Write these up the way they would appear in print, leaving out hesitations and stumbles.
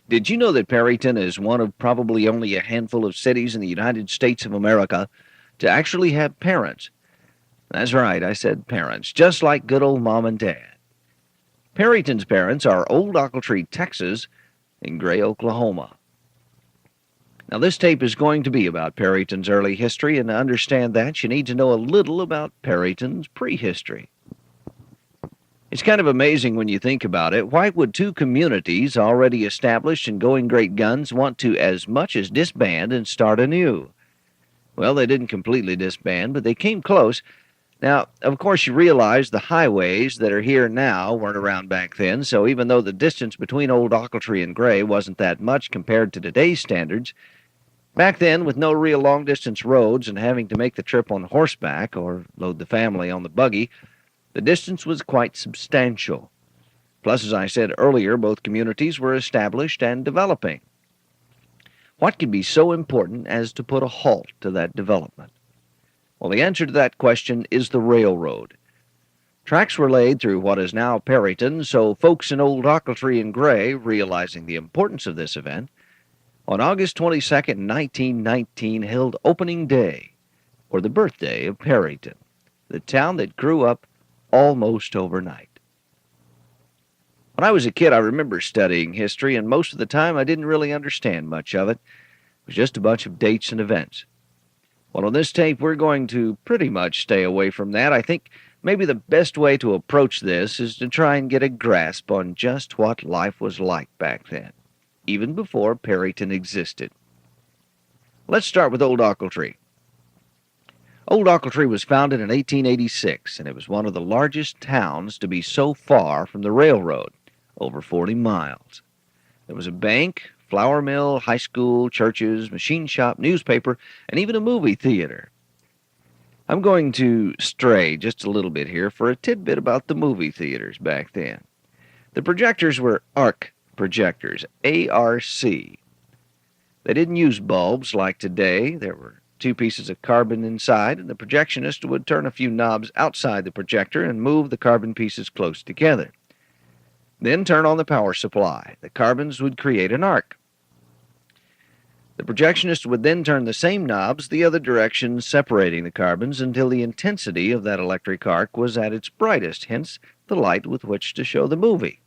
Did you know that Perryton is one of probably only a handful of cities in the United States of America to actually have parents? That's right, I said parents, just like good old mom and dad. Perryton's parents are Old Ochiltree, Texas, and Gray, Oklahoma. Now, this tape is going to be about Perryton's early history, and to understand that, you need to know a little about Perryton's prehistory. It's kind of amazing when you think about it. Why would two communities already established and going great guns want to as much as disband and start anew? Well, they didn't completely disband, but they came close. Now, of course, you realize the highways that are here now weren't around back then, so even though the distance between Old Ochiltree and Gray wasn't that much compared to today's standards, back then, with no real long-distance roads and having to make the trip on horseback or load the family on the buggy, the distance was quite substantial. Plus, as I said earlier, both communities were established and developing. What could be so important as to put a halt to that development? Well, the answer to that question is the railroad. Tracks were laid through what is now Perryton, so folks in Old Ochiltree and Gray, realizing the importance of this event, on August 22nd, 1919, held opening day, or the birthday of Perryton, the town that grew up almost overnight. When I was a kid, I remember studying history, and most of the time I didn't really understand much of it. It was just a bunch of dates and events. Well, on this tape, we're going to pretty much stay away from that. I think maybe the best way to approach this is to try and get a grasp on just what life was like back then, even before Perryton existed. Let's start with Old Ochiltree. Old Ochiltree was founded in 1886, and it was one of the largest towns to be so far from the railroad, over 40 miles. There was a bank, flour mill, high school, churches, machine shop, newspaper, and even a movie theater. I'm going to stray just a little bit here for a tidbit about the movie theaters back then. The projectors were arc projectors, ARC. They didn't use bulbs like today. There were two pieces of carbon inside, and the projectionist would turn a few knobs outside the projector and move the carbon pieces close together. Then turn on the power supply. The carbons would create an arc. The projectionist would then turn the same knobs the other direction, separating the carbons until the intensity of that electric arc was at its brightest, hence the light with which to show the movie.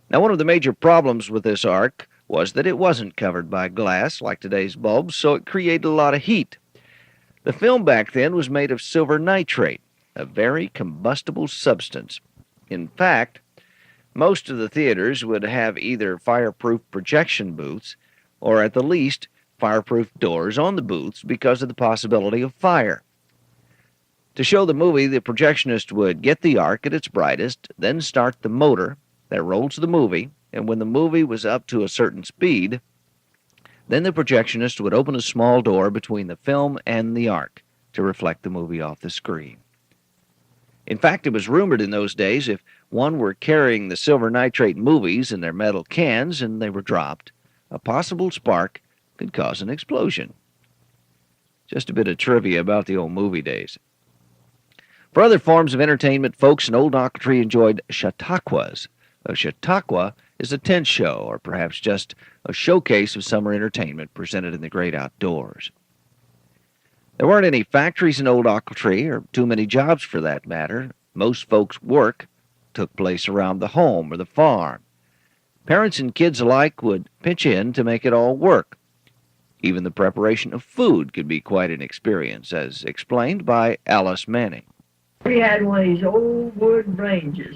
Now, one of the major problems with this arc was that it wasn't covered by glass like today's bulbs, so it created a lot of heat. The film back then was made of silver nitrate, a very combustible substance. In fact, most of the theaters would have either fireproof projection booths or at the least fireproof doors on the booths because of the possibility of fire. To show the movie, the projectionist would get the arc at its brightest, then start the motor that rolls the movie, and when the movie was up to a certain speed, then the projectionist would open a small door between the film and the arc to reflect the movie off the screen. In fact, it was rumored in those days if one were carrying the silver nitrate movies in their metal cans and they were dropped, a possible spark could cause an explosion. Just a bit of trivia about the old movie days. For other forms of entertainment, folks in Old Ochiltree enjoyed chautauquas. A chautauqua is a tent show, or perhaps just a showcase of summer entertainment presented in the great outdoors. There weren't any factories in Old Ochiltree, or too many jobs for that matter. Most folks' work took place around the home or the farm. Parents and kids alike would pitch in to make it all work. Even the preparation of food could be quite an experience, as explained by Alice Manning. We had one of these old wood ranges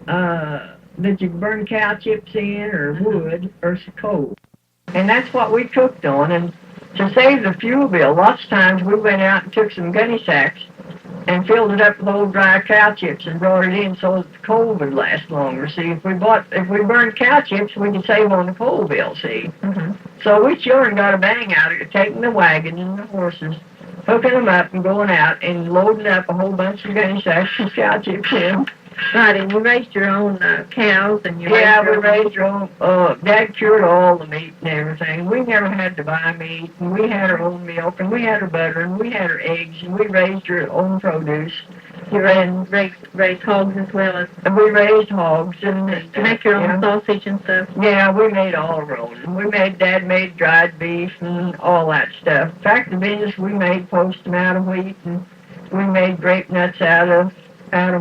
that you burn cow chips in, or wood, or coal. And that's what we cooked on. And to save the fuel bill, lots of times we went out and took some gunny sacks and filled it up with old dry cow chips and brought it in so that the coal would last longer. See, if we burned cow chips, we could save on the coal bill, see. So we children got a bang out of it, taking the wagon and the horses, hooking them up and going out and loading up a whole bunch of gunny sacks with cow chips in. Right, and you raised your own cows, and you Yeah, raised we your raised our own. Dad cured all the meat and everything. We never had to buy meat, and we had our own milk, and we had our butter, and we had our eggs, and we raised our own produce. You raise hogs as well as And we raised hogs and to make your own yeah. sausage and stuff. Yeah, we made all our own. Dad made dried beef and all that stuff. In fact, the business we made Postum out of wheat, and we made grape nuts out of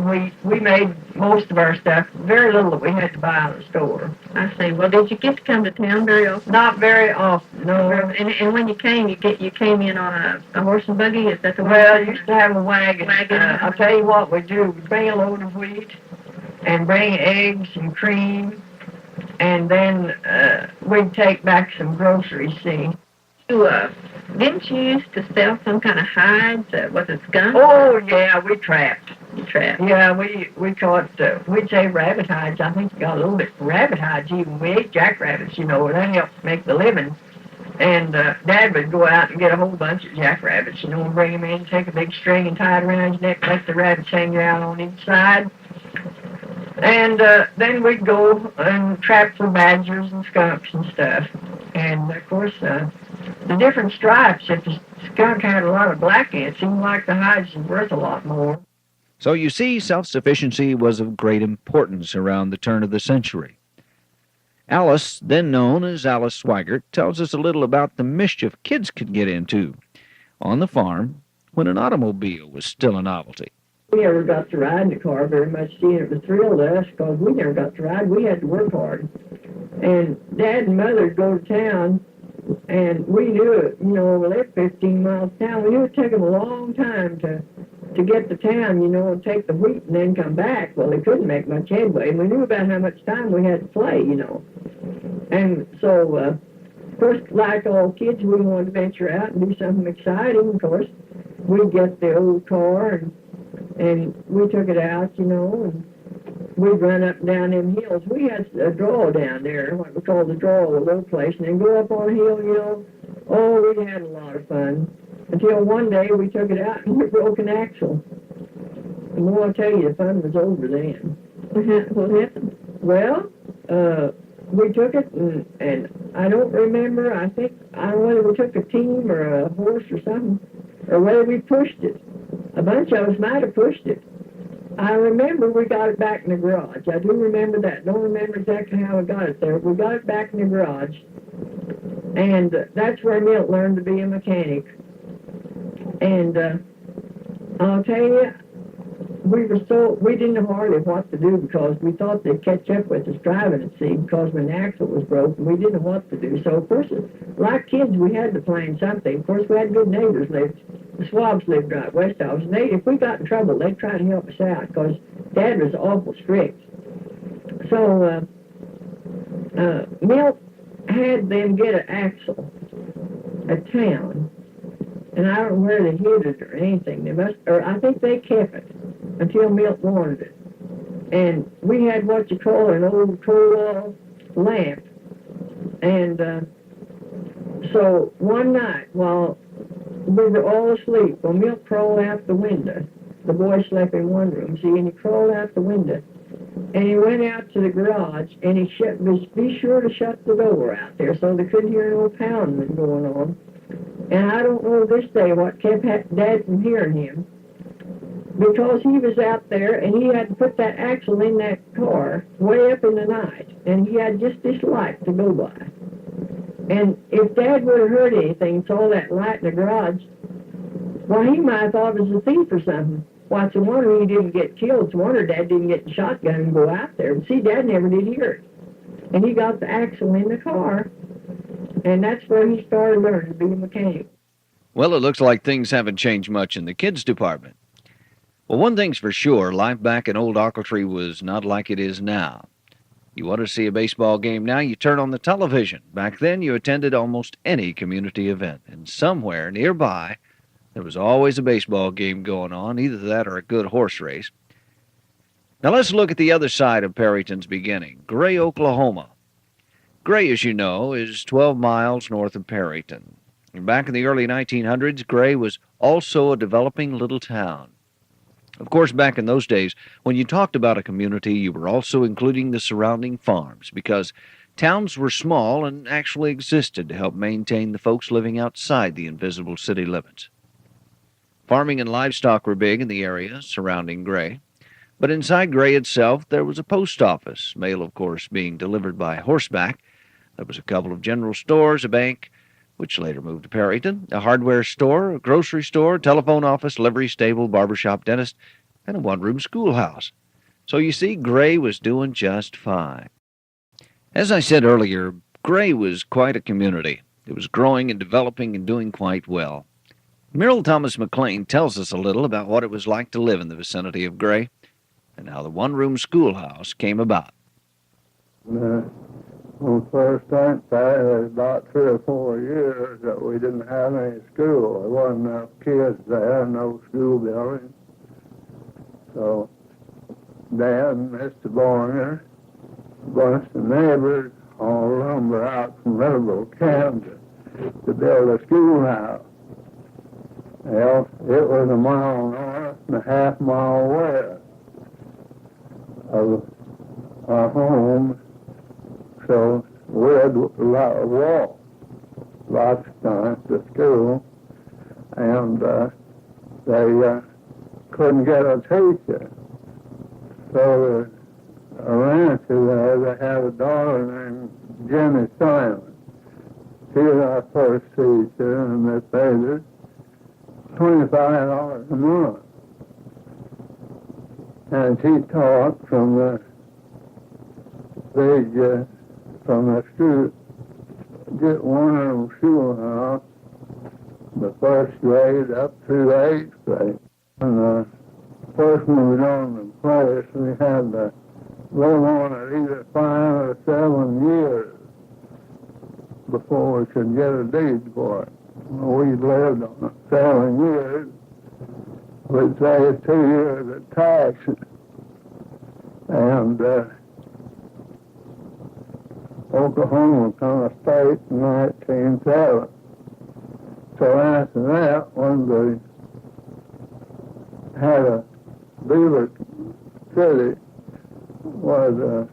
wheat. We made most of our stuff. Very little that we had to buy out of the store. I see. Well, did you get to come to town very often? Not very often, no. And when you came, you came in on a horse and buggy. Is that the way? Well, I used to have a wagon. Wagon. I'll tell you what we do. We bring a load of wheat and bring eggs and cream, and then we'd take back some groceries, see. Didn't you used to sell some kind of hides? Was it skunk? Oh, yeah, we trapped. You trapped? Yeah, we caught, we'd say rabbit hides. I think we got a little bit for rabbit hides even. We ate jackrabbits, and that helps make the living. And Dad would go out and get a whole bunch of jackrabbits, and bring them in, take a big string and tie it around his neck, let the rabbits hang out on each side. And then we'd go and trap for badgers and skunks and stuff. And, of course, the different stripes, if the skunk had a lot of black in it, seemed like the hides was worth a lot more. So you see, self-sufficiency was of great importance around the turn of the century. Alice, then known as Alice Swigert, tells us a little about the mischief kids could get into on the farm when an automobile was still a novelty. We never got to ride in the car very much, seeing it was thrilled to us because we never got to ride. We had to work hard. And Dad and Mother would go to town, and we knew it, we lived 15 miles to town. We knew it took them a long time to get to town, and take the wheat and then come back. Well, they couldn't make much headway, and we knew about how much time we had to play, And so, of course, like all kids, we wanted to venture out and do something exciting. Of course, we'd get the old car, and we took it out, and we'd run up and down them hills. We had a draw down there, what we call the draw, the low place, and then go up on a hill, Oh, we had a lot of fun. Until one day we took it out and we broke an axle. And boy, I'll tell you, the fun was over then. What happened? Well, we took it, and I don't remember, I don't know whether we took a team or a horse or something, or whether we pushed it. A bunch of us might have pushed it. I remember we got it back in the garage. I do remember that. Don't remember exactly how we got it there. We got it back in the garage, and that's where Milt learned to be a mechanic. And I'll tell you, we didn't know hardly what to do because we thought they'd catch up with us driving at sea because when the axle was broken, we didn't know what to do. So, of course, like kids, we had to plan something. Of course, we had good neighbors the Swabs lived right west of us, and if we got in trouble, they'd try to help us out because Dad was awful strict. So, Milt had them get an axle at town, and I don't know where they hid it or anything. I think they kept it until Milt wanted it. And we had what you call an old coal lamp. And so one night, while we were all asleep, well, Milt crawled out the window. The boy slept in one room, see, and he crawled out the window. And he went out to the garage, and he be sure to shut the door out there so they couldn't hear no pounding going on. And I don't know this day what kept Dad from hearing him, because he was out there and he had to put that axle in that car way up in the night, and he had just this light to go by. And if Dad would have heard anything, saw that light in the garage, well, he might have thought it was a thief or something. Well, it's a wonder he didn't get killed. It's a wonder Dad didn't get the shotgun and go out there. But see, Dad never did hear it. And he got the axle in the car, and that's where he started learning to be a mechanic. Well, it looks like things haven't changed much in the kids' department. Well, one thing's for sure, life back in old Ochiltree was not like it is now. You want to see a baseball game now, you turn on the television. Back then, you attended almost any community event, and somewhere nearby, there was always a baseball game going on, either that or a good horse race. Now let's look at the other side of Perryton's beginning, Gray, Oklahoma. Gray, as you know, is 12 miles north of Perryton. And back in the early 1900s, Gray was also a developing little town. Of course, back in those days, when you talked about a community, you were also including the surrounding farms, because towns were small and actually existed to help maintain the folks living outside the invisible city limits. Farming and livestock were big in the area surrounding Gray. But inside Gray itself, there was a post office, mail, of course, being delivered by horseback. There was a couple of general stores, a bank, which later moved to Perryton, a hardware store, a grocery store, telephone office, livery stable, barbershop, dentist, and a one-room schoolhouse. So you see, Gray was doing just fine. As I said earlier, Gray was quite a community. It was growing and developing and doing quite well. Merrill Thomas McLean tells us a little about what it was like to live in the vicinity of Gray and how the one-room schoolhouse came about. When we first went there, it was about 3 or 4 years that we didn't have any school. There wasn't enough kids there, no school building. So Dad and Mr. Borner, a bunch of neighbors, all lumber out from Liverpool, Kansas, to build a schoolhouse. Well, it was a mile north and a half mile west of our home, so we had a lot of walk, lots of times to school, and they couldn't get a teacher. So a rancher there, they had a daughter named Jenny Simon. She was our first teacher, and they paid her $25 a month. And she taught from the big, from the school, get one of them schoolhouse, the first grade up through the 8th grade. And first moved on the place, we had to live on it either 5 or 7 years before we could get a deed for it. We lived on it 7 years, which say 2 years of taxes. And Oklahoma became a state in 1907. So after that, when they had a Beaver City was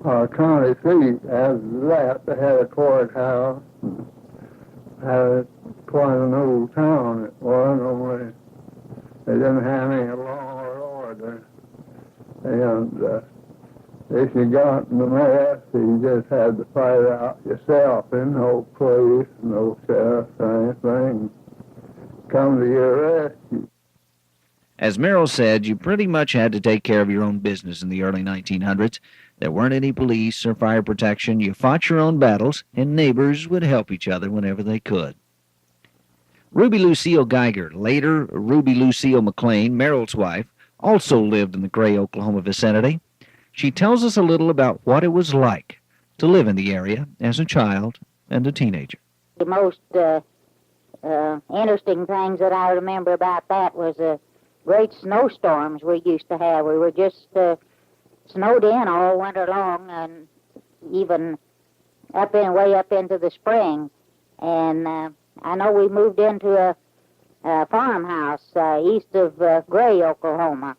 our county seat. After that, they had a courthouse. Had quite an old town it was, only they didn't have any law or order. And if you got in the mess, you just had to fight it out yourself, and no police, no sheriff or anything come to your rescue. As Merrill said, you pretty much had to take care of your own business in the early 1900s. There weren't any police or fire protection. You fought your own battles, and neighbors would help each other whenever they could. Ruby Lucille Geiger, later Ruby Lucille McLean, Merrill's wife, also lived in the Gray, Oklahoma vicinity. She tells us a little about what it was like to live in the area as a child and a teenager. The most interesting things that I remember about that was the great snowstorms we used to have. We were just snowed in all winter long, and even way up into the spring. And I know we moved into a farmhouse east of Gray, Oklahoma.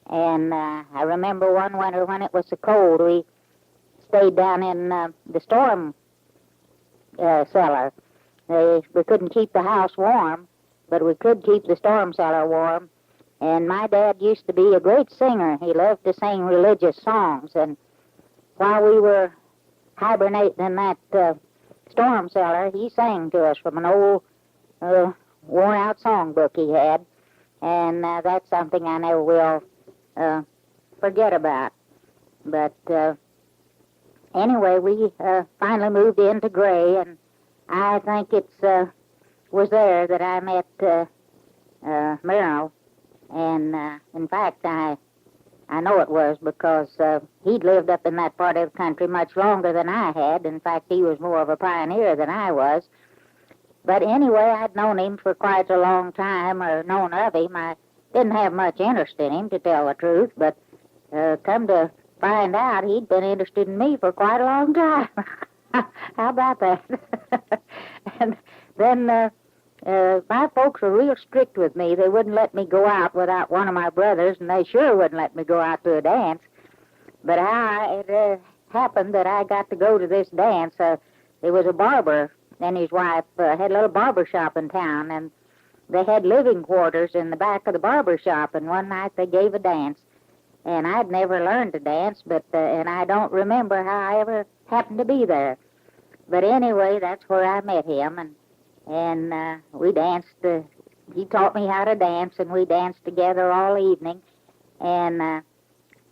And I remember one winter when it was so cold, we stayed down in the storm cellar. We couldn't keep the house warm, but we could keep the storm cellar warm. And my dad used to be a great singer. He loved to sing religious songs. And while we were hibernating in that storm cellar, he sang to us from an old worn-out songbook he had. And that's something I never will forget about. But anyway, we finally moved into Gray, and I think it was there that I met Merrill. And in fact, I know it was because he'd lived up in that part of the country much longer than I had. In fact, he was more of a pioneer than I was. But anyway, I'd known him for quite a long time, or known of him. I didn't have much interest in him, to tell the truth, but come to find out, he'd been interested in me for quite a long time. How about that? And then my folks were real strict with me. They wouldn't let me go out without one of my brothers, and they sure wouldn't let me go out to a dance. But how it happened that I got to go to this dance, there was a barber and his wife had a little barber shop in town, and they had living quarters in the back of the barber shop, and one night they gave a dance. And I'd never learned to dance, but and I don't remember how I ever happened to be there. But anyway, that's where I met him, and we danced. He taught me how to dance, and we danced together all evening. And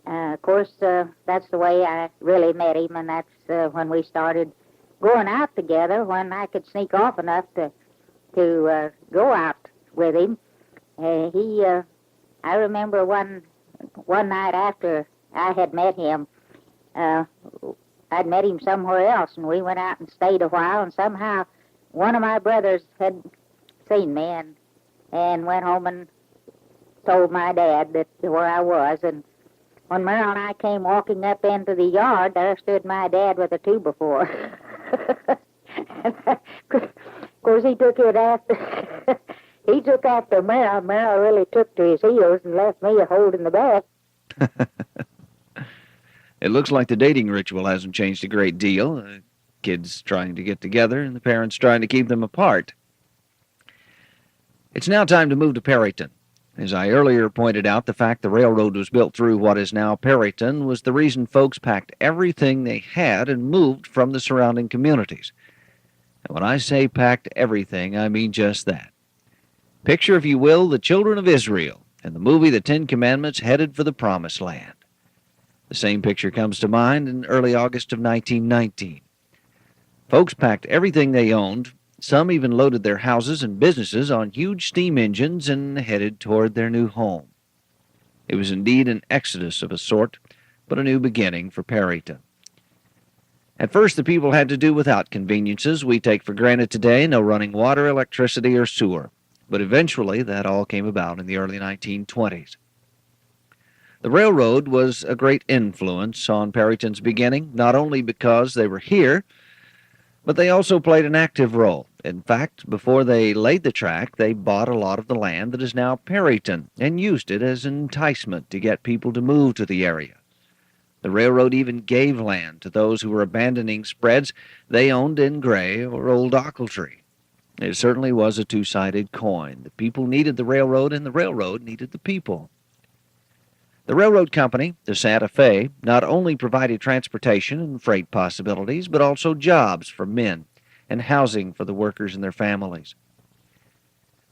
of course, that's the way I really met him, and that's when we started going out together. When I could sneak off enough to go out with him, I remember one night after I had met him, I'd met him somewhere else, and we went out and stayed a while, and somehow one of my brothers had seen me and went home and told my dad that where I was. And when Merle and I came walking up into the yard, there stood my dad with a 2x4. Of course, he took it after. He took after Merle. Merle really took to his heels and left me holding the bag. It looks like the dating ritual hasn't changed a great deal. Kids trying to get together and the parents trying to keep them apart. It's now time to move to Perryton. As I earlier pointed out, the fact the railroad was built through what is now Perryton was the reason folks packed everything they had and moved from the surrounding communities. And when I say packed everything, I mean just that. Picture, if you will, the children of Israel in the movie The Ten Commandments headed for the Promised Land. The same picture comes to mind in early August of 1919. Folks packed everything they owned. Some even loaded their houses and businesses on huge steam engines and headed toward their new home. It was indeed an exodus of a sort, but a new beginning for Perryton. At first, the people had to do without conveniences we take for granted today, no running water, electricity, or sewer. But eventually, that all came about in the early 1920s. The railroad was a great influence on Perryton's beginning, not only because they were here, but they also played an active role. In fact, before they laid the track, they bought a lot of the land that is now Perryton and used it as an enticement to get people to move to the area. The railroad even gave land to those who were abandoning spreads they owned in Gray or Old Ochiltree. It certainly was a two-sided coin. The people needed the railroad, and the railroad needed the people. The railroad company, the Santa Fe, not only provided transportation and freight possibilities, but also jobs for men and housing for the workers and their families.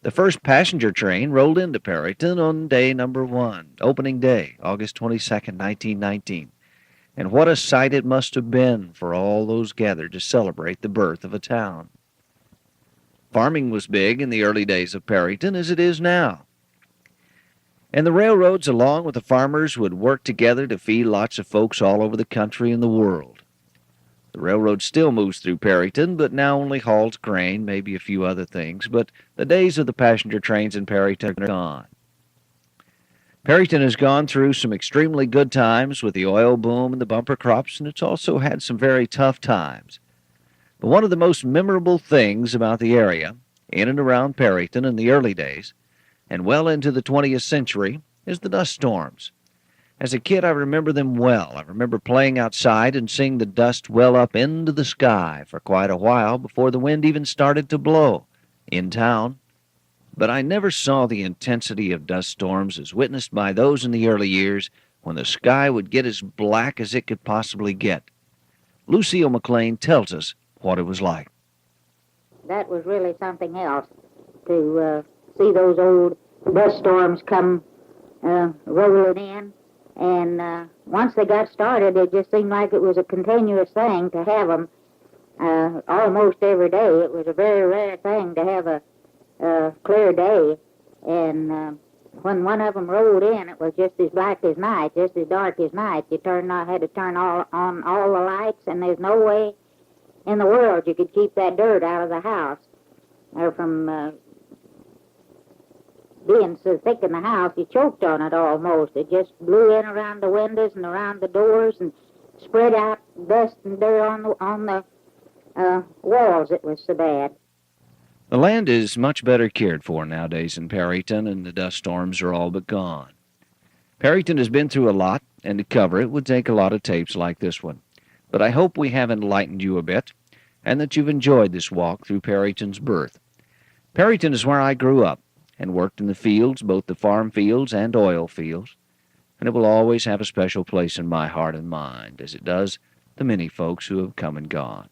The first passenger train rolled into Perryton on day number 1, opening day, August 22nd, 1919. And what a sight it must have been for all those gathered to celebrate the birth of a town. Farming was big in the early days of Perryton, as it is now. And the railroads, along with the farmers, would work together to feed lots of folks all over the country and the world. The railroad still moves through Perryton, but now only hauls grain, maybe a few other things, but the days of the passenger trains in Perryton are gone. Perryton has gone through some extremely good times with the oil boom and the bumper crops, and it's also had some very tough times. But one of the most memorable things about the area, in and around Perryton in the early days, and well into the 20th century, is the dust storms. As a kid, I remember them well. I remember playing outside and seeing the dust well up into the sky for quite a while before the wind even started to blow in town. But I never saw the intensity of dust storms as witnessed by those in the early years when the sky would get as black as it could possibly get. Lucille McLean tells us what it was like. That was really something else, to see those old dust storms come rolling in. And once they got started, it just seemed like it was a continuous thing to have them almost every day. It was a very rare thing to have a clear day. And when one of them rolled in, it was just as black as night, just as dark as night. You had to turn on all the lights, and there's no way in the world you could keep that dirt out of the house or from being so thick in the house, you choked on it almost. It just blew in around the windows and around the doors and spread out dust and dirt on the walls. It was so bad. The land is much better cared for nowadays in Perryton, and the dust storms are all but gone. Perryton has been through a lot, and to cover it would take a lot of tapes like this one. But I hope we have enlightened you a bit, and that you've enjoyed this walk through Perryton's birth. Perryton is where I grew up. and worked in the fields, both the farm fields and oil fields, and it will always have a special place in my heart and mind, as it does the many folks who have come and gone.